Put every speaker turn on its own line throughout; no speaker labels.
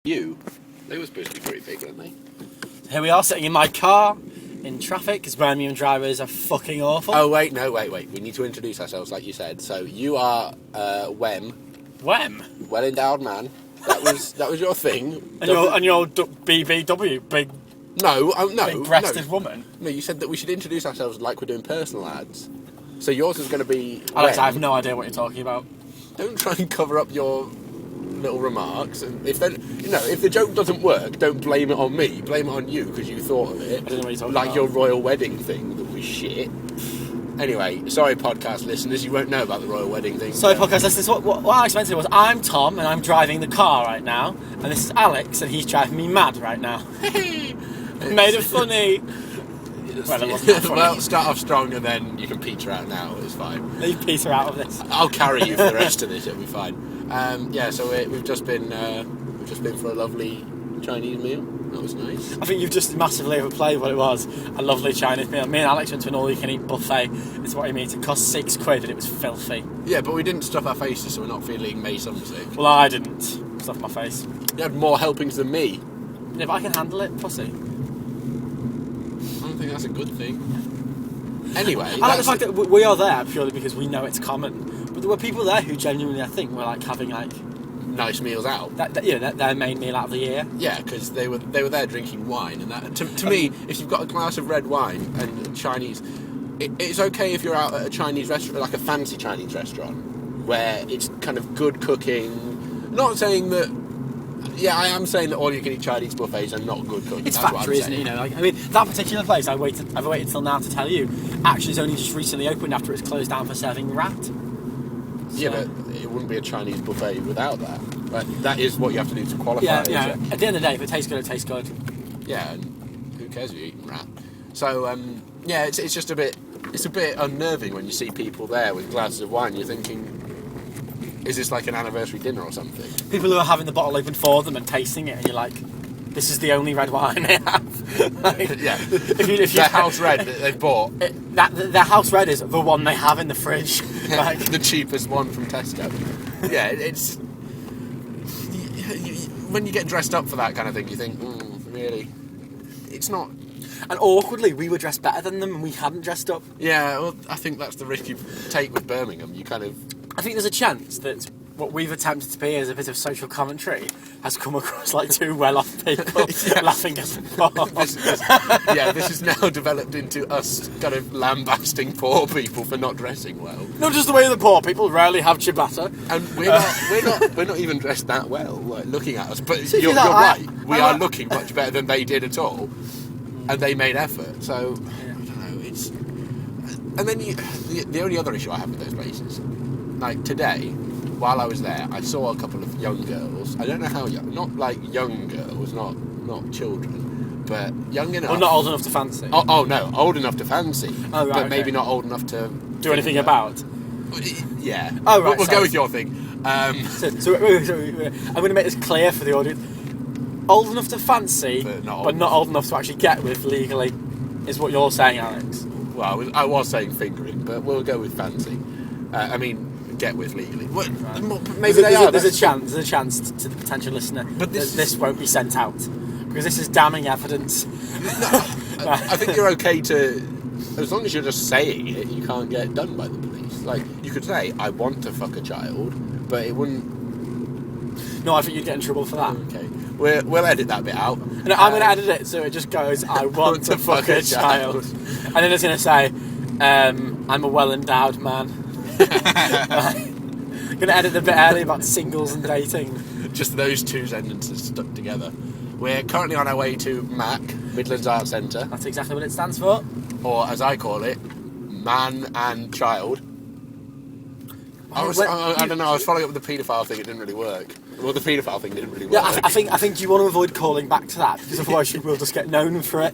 You? They were supposed to be pretty big, weren't they?
Here we are, sitting in my car in traffic because Birmingham drivers are fucking awful.
Oh, wait. We need to introduce ourselves, like you said. So you are Wem.
Wem?
Well-endowed man. That was your thing.
And you're BBW, big big-breasted woman.
No, you said that we should introduce ourselves like we're doing personal ads. So yours is going to be
Alex,
Wem.
I have no idea what you're talking about.
Don't try and cover up your little remarks. And if the joke doesn't work, don't blame it on me. Blame it on you because you thought of it.
I don't know what you're talking
like
about.
your royal wedding thing that was shit. Anyway, sorry podcast listeners, you won't know about the royal wedding thing.
Sorry podcast listeners, what Alex meant to say was I'm Tom and I'm driving the car right now, and this is Alex and he's driving me mad right now. Made it funny. Well, it wasn't that funny.
Well, start off strong and then you can peter out now. It's fine.
Leave Peter out of this.
I'll carry you for the rest of this. It'll be fine. So we've just been for a lovely Chinese meal. That was nice.
I think you've just massively overplayed what it was. A lovely Chinese meal. Me and Alex went to an all-you-can-eat buffet. It's what I mean. It cost £6 and it was filthy.
Yeah, but we didn't stuff our faces, so we're not feeling May sick.
Well, I didn't stuff my face.
You had more helpings than me.
Yeah, but I can handle it, pussy.
I don't think that's a good thing. Anyway,
I like the fact that we are there purely because we know it's common. But there were people there who genuinely, I think, were like having like
nice meals out.
Their main meal out of the year.
Yeah, because they were there drinking wine, and that to me, if you've got a glass of red wine and Chinese, it's okay if you're out at a Chinese restaurant, like a fancy Chinese restaurant, where it's kind of good cooking. Not saying that. Yeah, I am saying that all you can eat Chinese buffets are not good cooking.
It's
That's
factory, isn't it? You know, like, I mean, that particular place I've waited till now to tell you. Actually, it's only just recently opened after it's closed down for serving rat.
Yeah, but it wouldn't be a Chinese buffet without that. But that is what you have to do to qualify.
Yeah. At the end of the day, if it tastes good, it tastes good.
Yeah, and who cares if you're eating rat? So, it's just a bit unnerving when you see people there with glasses of wine. You're thinking, is this like an anniversary dinner or something?
People who are having the bottle open for them and tasting it, and you're like, this is the only red wine they have.
Yeah. If their house red that they've bought.
Their house red is the one they have in the fridge. Like,
the cheapest one from Tesco. Yeah, it's... when you get dressed up for that kind of thing, you think, really? It's not...
And awkwardly, we were dressed better than them and we hadn't dressed up.
Yeah, well, I think that's the risk you take with Birmingham. You kind of...
I think there's a chance that what we've attempted to be as a bit of social commentary has come across like two well-off people laughing at the bar.
This is now developed into us kind of lambasting poor people for not dressing well.
Not just the way the poor people rarely have ciabatta.
And we're not even dressed that well, like, looking at us. But you're right. We are looking much better than they did at all, and they made effort. So I don't know. It's and then the only other issue I have with those places. Like today, while I was there, I saw a couple of young girls. I don't know how young, not like young girls, not children, but young enough.
Well, not old enough to fancy.
Oh no, old enough to fancy.
Oh, right,
but maybe not old enough to
do anything about.
Yeah.
Oh right.
We'll go with your thing.
So I'm going to make this clear for the audience. Old enough to fancy, but not old enough to actually get with legally, is what you're saying, Alex.
Well, I was saying fingering, but we'll go with fancy. Get with legally. Well, maybe
there's a chance to the potential listener that this won't be sent out because this is damning evidence.
I think you're okay to, as long as you're just saying it, you can't get done by the police. Like you could say, "I want to fuck a child," but it wouldn't.
No, I think you'd get in trouble for that.
Okay, we'll edit that bit out.
No, I'm going to edit it so it just goes, "I want to fuck a child," and then it's going to say, "I'm a well-endowed man." I'm going to edit the bit early about singles and dating.
Just those two sentences stuck together. We're currently on our way to MAC, Midlands Arts Centre.
That's exactly what it stands for.
Or, as I call it, Man and Child. I don't know, I was following up with the paedophile thing, it didn't really work. Well, the paedophile thing didn't really work.
Yeah, I think you want to avoid calling back to that, because otherwise you will just get known for it.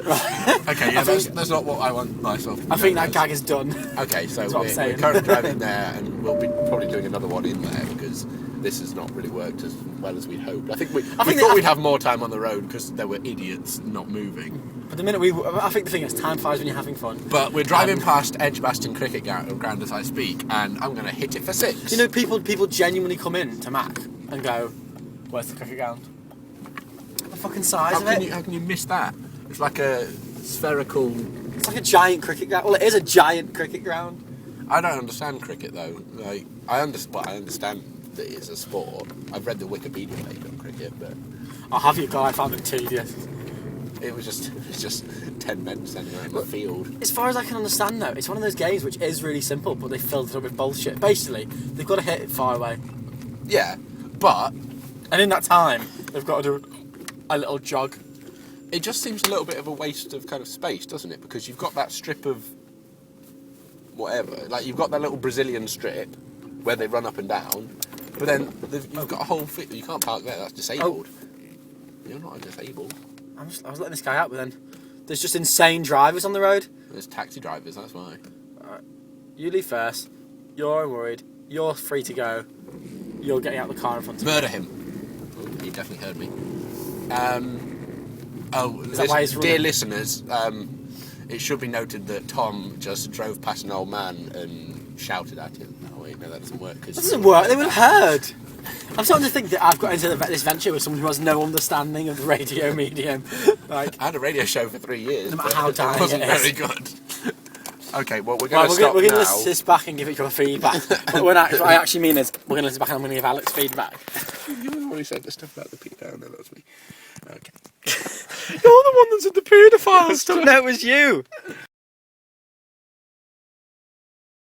Right.
Okay, yeah, that's not what I want myself to be.
I think that gag is done.
Okay, so we're currently driving there, and we'll be probably doing another one in there, because this has not really worked as well as we'd hoped. I think we thought we'd have more time on the road, because there were idiots not moving.
But the minute I think the thing is, time flies when you're having fun.
But we're driving past Edgbaston Cricket Ground as I speak, and I'm going to hit it for 6.
You know, people genuinely come in to Mac and go, "Where's the cricket ground?" the fucking size of it.
How can you miss that? It's like a spherical...
It's like a giant cricket ground. Well, it is a giant cricket ground.
I don't understand cricket though. Like I understand that it's a sport. I've read the Wikipedia page on cricket, but
I'll have you go. I found it tedious.
it was just 10 men standing around the field.
As far as I can understand, though, it's one of those games which is really simple, but they filled it up with bullshit. Basically, they've got to hit it far away,
Yeah, but
and in that time, they've got to do a little jog.
it just seems a little bit of a waste of kind of space, doesn't it? Because you've got that strip of whatever, like you've got that little Brazilian strip where they run up and down, but then you've got a whole you can't park there. That's disabled. You're not disabled.
I was letting this guy out, but then there's just insane drivers on the road.
There's taxi drivers. That's why.
Alright, you leave first. You're worried. You're free to go. You're getting out of the car in front of me.
Murder him. Oh, he definitely heard me. Dear listeners, it should be noted that Tom just drove past an old man and shouted at him. Oh wait, no, that doesn't work.
That doesn't work. They would have heard. I'm starting to think that I've got into this venture with someone who has no understanding of the radio medium. Like,
I had a radio show for 3 years.
No matter how
it
dying
wasn't
it is.
very good. Okay, well we're going to
we're
stop
going to
now.
listen to this back and give each other feedback. But what I actually mean is, we're going to listen back and I'm going to give Alex feedback.
You already said the stuff about the pedophile. No, that was me. Okay.
You're the one that said the paedophile stuff. No, it was you.